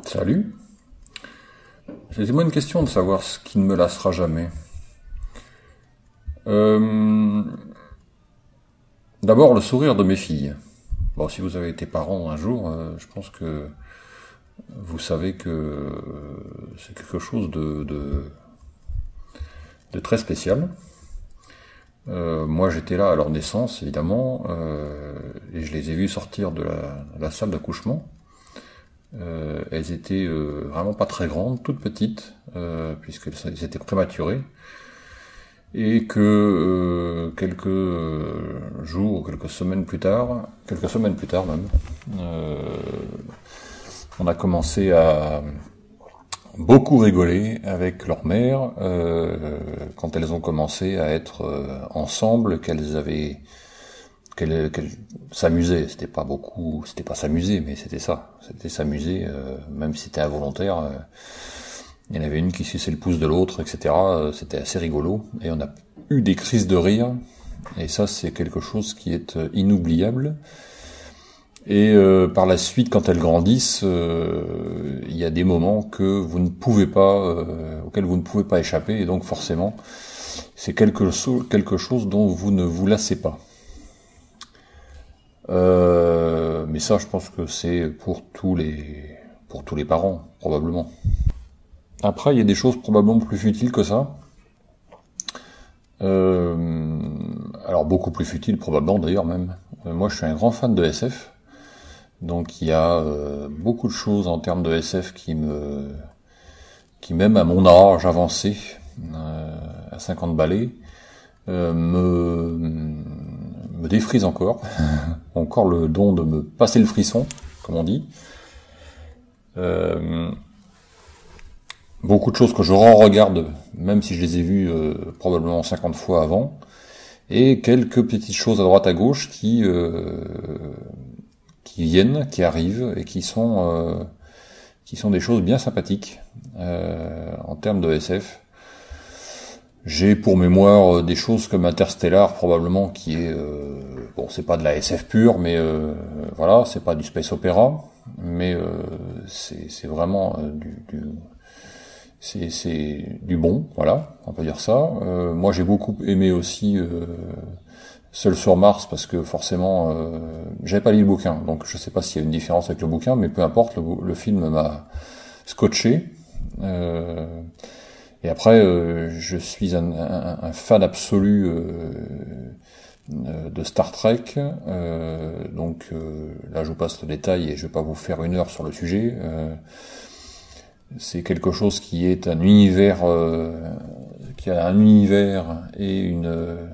Salut. C'est moi une question de savoir ce qui ne me lassera jamais. Euh, D'abord, le sourire de mes filles. Bon, si vous avez été parent un jour, je pense que vous savez que c'est quelque chose de très spécial. Moi, j'étais là à leur naissance, évidemment, et je les ai vues sortir de la salle d'accouchement. Elles étaient vraiment pas très grandes, toutes petites, puisqu'elles étaient prématurées, et que quelques jours, quelques semaines plus tard même, euh, on a commencé à beaucoup rigoler avec leur mère quand elles ont commencé à être ensemble, qu'elles s'amusaient. C'était pas s'amuser, mais c'était ça. C'était s'amuser, même si c'était involontaire. Il y en avait une qui suçait le pouce de l'autre, etc. C'était assez rigolo. Et on a eu des crises de rire. Et ça, c'est quelque chose qui est inoubliable. Et par la suite, quand elles grandissent, il y a des moments que vous ne pouvez pas, auxquels vous ne pouvez pas échapper. Et donc forcément, c'est quelque chose dont vous ne vous lassez pas. Mais ça, je pense que c'est pour tous les parents, probablement. Après, il y a des choses probablement plus futiles que ça. Alors beaucoup plus futiles, probablement d'ailleurs même. Moi, je suis un grand fan de SF, donc il y a beaucoup de choses en termes de SF qui même à mon âge avancé, à 50 balais, me défrise encore. Encore le don de me passer le frisson, comme on dit. Beaucoup de choses que je re-regarde, même si je les ai vues probablement 50 fois avant, et quelques petites choses à droite à gauche qui viennent, qui arrivent, et qui sont des choses bien sympathiques en termes de SF. J'ai pour mémoire des choses comme Interstellar, probablement, qui est bon, c'est pas de la SF pure, mais voilà, c'est pas du space opéra, mais c'est vraiment c'est du bon, voilà, on peut dire ça. Moi, j'ai beaucoup aimé aussi Seul sur Mars, parce que forcément, j'avais pas lu le bouquin, donc je sais pas s'il y a une différence avec le bouquin, mais peu importe, le film m'a scotché. Et après, je suis un fan absolu de Star Trek, donc là je vous passe le détail et je vais pas vous faire 1 heure sur le sujet. C'est quelque chose qui est un univers, qui a un univers et une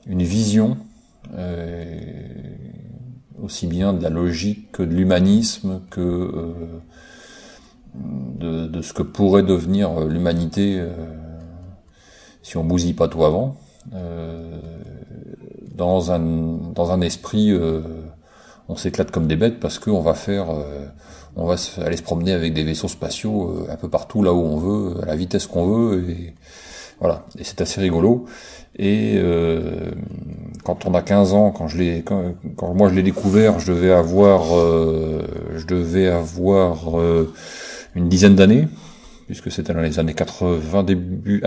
vision, aussi bien de la logique que de l'humanisme, que de ce que pourrait devenir l'humanité si on bousille pas tout avant, dans un esprit on s'éclate comme des bêtes, parce qu'on va aller se promener avec des vaisseaux spatiaux un peu partout là où on veut, à la vitesse qu'on veut, et voilà, et c'est assez rigolo. Et quand on a 15 ans, quand moi je l'ai découvert, je devais avoir une dizaine d'années, puisque c'était dans les années 80,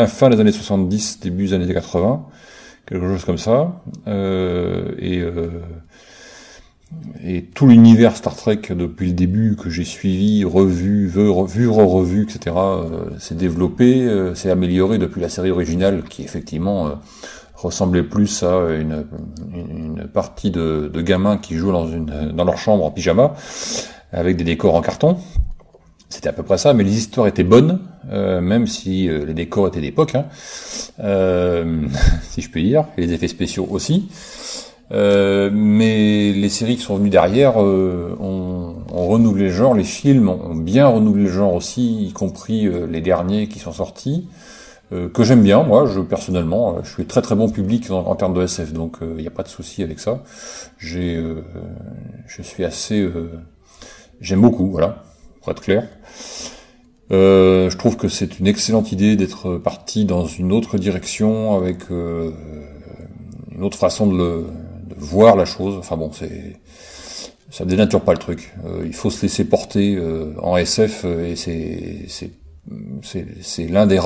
fin des années 70, début des années 80, quelque chose comme ça. Et tout l'univers Star Trek depuis le début que j'ai suivi, revu, etc., s'est développé, s'est amélioré depuis la série originale, qui effectivement ressemblait plus à une partie de gamins qui jouent dans leur chambre en pyjama, avec des décors en carton. C'était à peu près ça, mais les histoires étaient bonnes, même si les décors étaient d'époque, hein, si je puis dire, et les effets spéciaux aussi. Mais les séries qui sont venues derrière ont renouvelé le genre, les films ont bien renouvelé le genre aussi, y compris les derniers qui sont sortis, que j'aime bien. Moi, personnellement, je suis très très bon public en termes de SF, donc il n'y a pas de souci avec ça. Je suis assez, j'aime beaucoup, voilà, pour être clair. Je trouve que c'est une excellente idée d'être parti dans une autre direction, avec une autre façon de voir la chose. Enfin bon, ça dénature pas le truc. Il faut se laisser porter en SF et c'est l'un des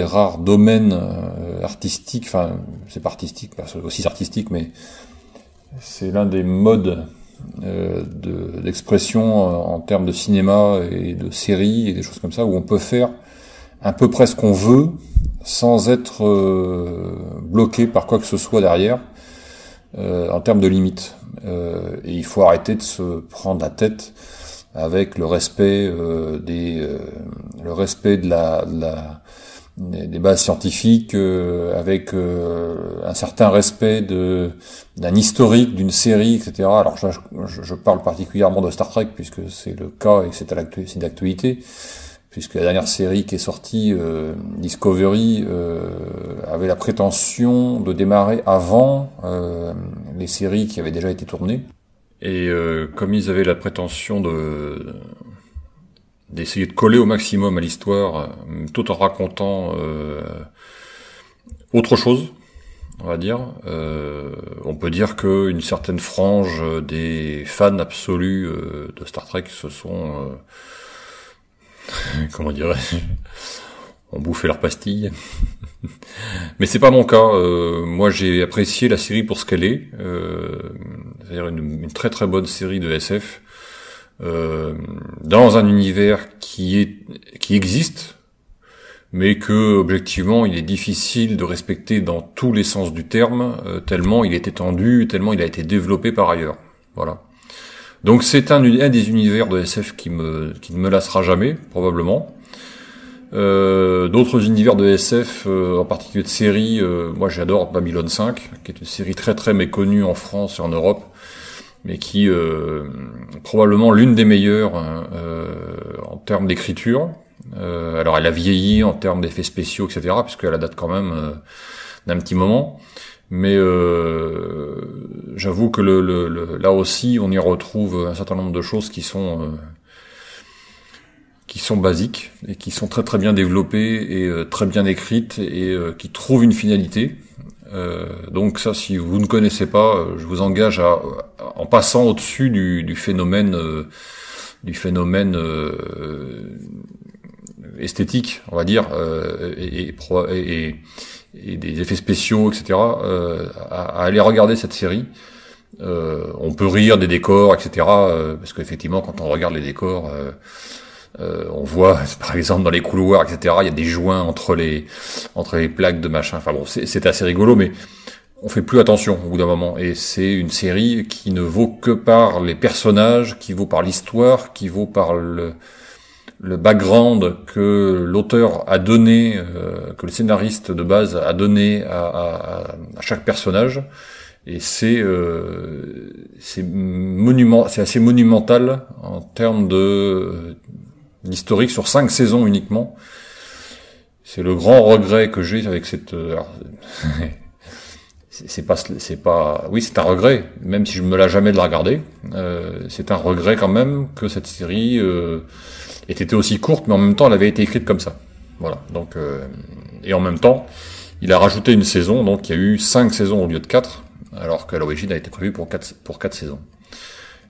rares domaines artistiques. Enfin, c'est pas artistique, c'est aussi artistique, mais c'est l'un des modes d'expression en termes de cinéma et de séries et des choses comme ça où on peut faire à peu près ce qu'on veut sans être bloqué par quoi que ce soit derrière. En termes de limites. Et il faut arrêter de se prendre la tête avec le respect le respect des bases scientifiques, avec un certain respect d'un historique, d'une série, etc. Alors je parle particulièrement de Star Trek puisque c'est le cas et c'est d'actualité. Puisque la dernière série qui est sortie, Discovery, avait la prétention de démarrer avant les séries qui avaient déjà été tournées. Et comme ils avaient la prétention d'essayer de coller au maximum à l'histoire, tout en racontant autre chose, on va dire, on peut dire qu'une certaine frange des fans absolus de Star Trek se sont... comment dirais-je, ont bouffé leurs pastilles. Mais c'est pas mon cas. Moi, j'ai apprécié la série pour ce qu'elle est, c'est-à-dire une très très bonne série de SF dans un univers qui existe, mais que objectivement, il est difficile de respecter dans tous les sens du terme, tellement il est étendu, tellement il a été développé par ailleurs. Voilà. Donc c'est un des univers de SF qui ne me lassera jamais, probablement. D'autres univers de SF, en particulier de séries, moi j'adore Babylon 5, qui est une série très très méconnue en France et en Europe, mais qui probablement l'une des meilleures en termes d'écriture. Alors elle a vieilli en termes d'effets spéciaux, etc., puisqu'elle date quand même d'un petit moment. Mais j'avoue que là aussi, on y retrouve un certain nombre de choses qui sont basiques et qui sont très très bien développées et très bien écrites et qui trouvent une finalité. Donc ça, si vous ne connaissez pas, je vous engage en passant au-dessus du phénomène esthétique, on va dire, et des effets spéciaux, etc., à aller regarder cette série. On peut rire des décors, etc., parce qu'effectivement, quand on regarde les décors, on voit, par exemple, dans les couloirs, etc., il y a des joints entre les plaques de machin. Enfin bon, c'est assez rigolo, mais on fait plus attention au bout d'un moment. Et c'est une série qui ne vaut que par les personnages, qui vaut par l'histoire, qui vaut par le background que l'auteur a donné, que le scénariste de base a donné à chaque personnage, et c'est assez monumental en termes d'historique sur 5 saisons uniquement. C'est le grand regret que j'ai avec cette... c'est un regret, même si je me lâche jamais de la regarder. C'est un regret quand même que cette série ait été aussi courte, mais en même temps, elle avait été écrite comme ça. Voilà. Donc, et en même temps, il a rajouté une saison, donc il y a eu 5 saisons au lieu de 4, alors qu'à l'origine, elle a été prévue pour 4 saisons.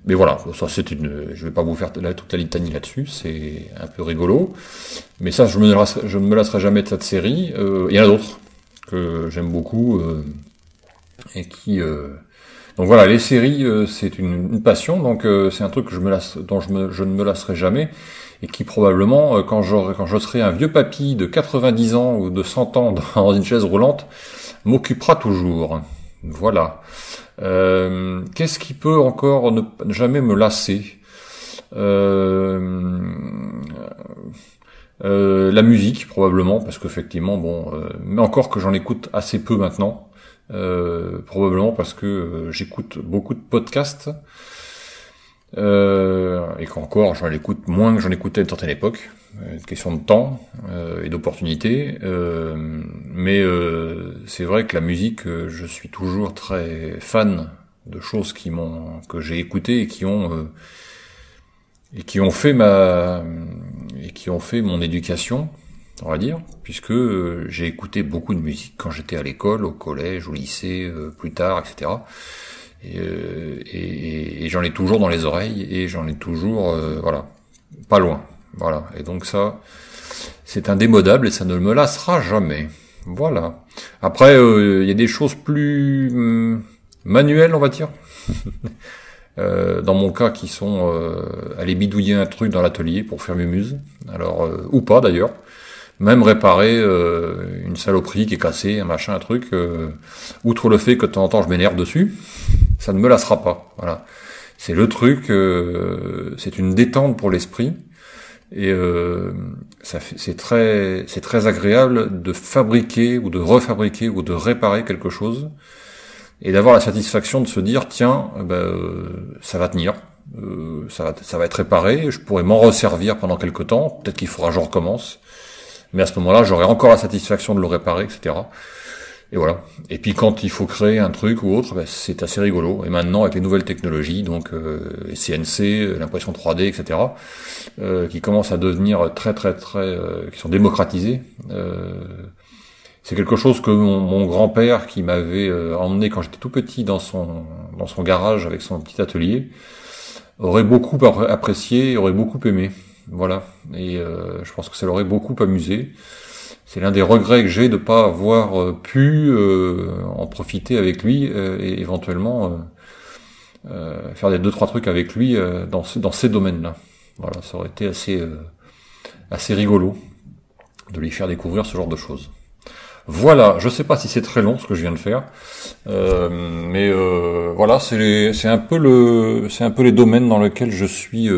Mais voilà, ça je vais pas vous faire toute la litanie là-dessus, c'est un peu rigolo. Mais ça, je ne me lasserai jamais de cette série. Il y en a d'autres que j'aime beaucoup et qui. Donc voilà, les séries, c'est une passion. Donc c'est un truc que dont je ne me lasserai jamais et qui probablement, quand je serai un vieux papy de 90 ans ou de 100 ans dans une chaise roulante, m'occupera toujours. Voilà. Qu'est-ce qui peut encore ne jamais me lasser? La musique probablement, parce qu'effectivement, mais encore que j'en écoute assez peu maintenant, probablement parce que j'écoute beaucoup de podcasts, et qu'encore j'en écoute moins que j'en écoutais à une certaine époque, une question de temps et d'opportunité, mais c'est vrai que la musique, je suis toujours très fan de choses que j'ai écoutées et qui ont fait mon éducation, on va dire, puisque j'ai écouté beaucoup de musique quand j'étais à l'école, au collège, au lycée, plus tard, etc. Et j'en ai toujours dans les oreilles, et j'en ai toujours, voilà, pas loin. Voilà. Et donc ça, c'est indémodable et ça ne me lassera jamais. Voilà. Après, il y a des choses plus manuelles, on va dire. Dans mon cas, qui sont aller bidouiller un truc dans l'atelier pour faire Mumuse. Alors, ou pas d'ailleurs. Même réparer une saloperie qui est cassée, un machin, un truc. Outre le fait que de temps en temps je m'énerve dessus, ça ne me lassera pas. Voilà. C'est le truc, c'est une détente pour l'esprit. Et c'est très agréable de fabriquer ou de refabriquer ou de réparer quelque chose et d'avoir la satisfaction de se dire tiens, ça va tenir, ça va être réparé, je pourrais m'en resservir pendant quelque temps, peut-être qu'il faudra que je recommence, mais à ce moment-là j'aurai encore la satisfaction de le réparer, etc. Et voilà. Et puis quand il faut créer un truc ou autre, c'est assez rigolo. Et maintenant avec les nouvelles technologies, donc les CNC, l'impression 3D, etc., qui commencent à devenir très, qui sont démocratisées. C'est quelque chose que mon grand-père, qui m'avait emmené quand j'étais tout petit dans son garage avec son petit atelier, aurait beaucoup apprécié, aurait beaucoup aimé. Voilà. Et je pense que ça l'aurait beaucoup amusé. C'est l'un des regrets que j'ai de pas avoir pu en profiter avec lui et éventuellement faire des 2-3 trucs avec lui dans ces domaines-là. Voilà, ça aurait été assez rigolo de lui faire découvrir ce genre de choses. Voilà, je sais pas si c'est très long ce que je viens de faire, mais voilà, c'est un peu les domaines dans lesquels je suis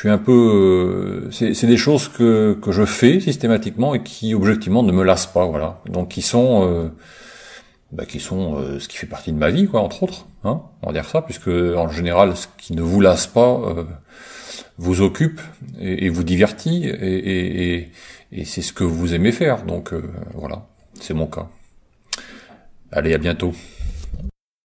un peu, c'est des choses que je fais systématiquement et qui objectivement ne me lassent pas, voilà. Donc qui sont ce qui fait partie de ma vie, quoi, entre autres, hein, on va dire ça, puisque en général, ce qui ne vous lasse pas vous occupe et vous divertit et c'est ce que vous aimez faire. Donc voilà, c'est mon cas. Allez, à bientôt.